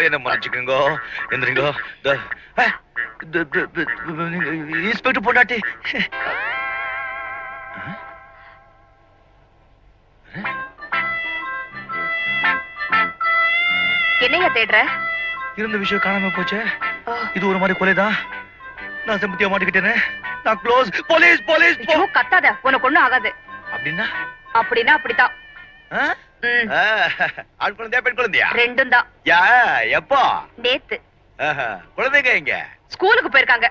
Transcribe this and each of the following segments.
என்ன மன்னிச்சுக்கோங்க. எந்திரிங்கோ. இன்ஸ்பெக்டர் பொண்டாட்டி. என்னையா தேடுற? இருந்த விஷயம் காணாம போச்சு. இது ஒரு மாதிரி கொலைதான். நான் செம்பத்தியா மாட்டிக்கிட்டேனே. நான் க்ளோஸ். Police police. கத்தாத, உனக்கு ஒண்ணும் ஆகாது. அப்படின்னா அப்படின்னா அப்படித்தான். ஆண் குழந்தையா பெண் குழந்தையா? ரெண்டும் தான். யா எப்போ? நேத்து. குழந்தைங்க எங்க? ஸ்கூலுக்கு போயிருக்காங்க.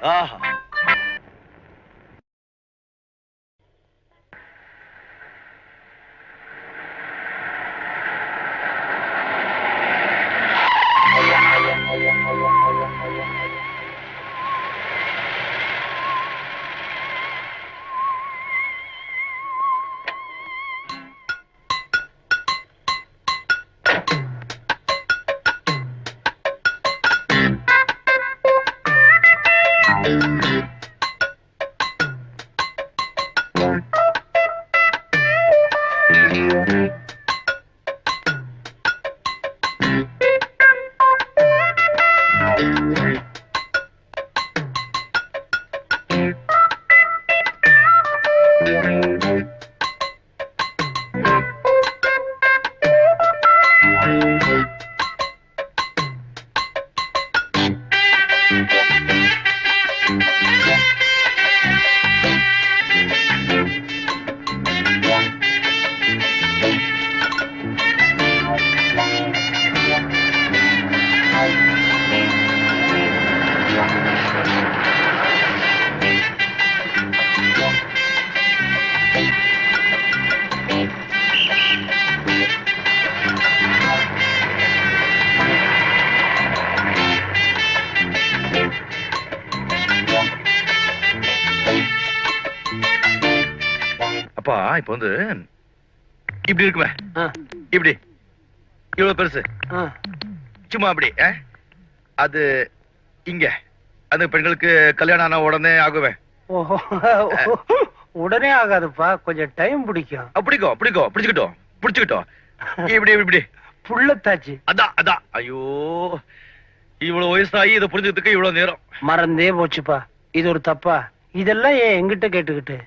அப்பா இப்ப வந்து இப்படி இருக்குமே, இப்படி இவ்வளவு பெருசு, சும்மா அப்படி. அது இங்க அந்த பெண்களுக்கு கல்யாணம் ஆன உடனே ஆகுவேன். உடனே ஆகாதுப்பா, கொஞ்சம் டைம் பிடிக்கும். பிடிக்கும் பிடிக்கும், பிடிச்சுக்கிட்டோம் பிடிச்சுக்கிட்டோம். இப்படி இப்படி புள்ளத்தாச்சு. அதான் அதான். ஐயோ, இவ்வளவு வயசாகி இதை புரிஞ்சதுக்கு இவ்வளவு நேரம். மறந்தே போச்சுப்பா, இது ஒரு தப்பா? இதெல்லாம் ஏன் எங்கிட்ட கேட்டுக்கிட்டு?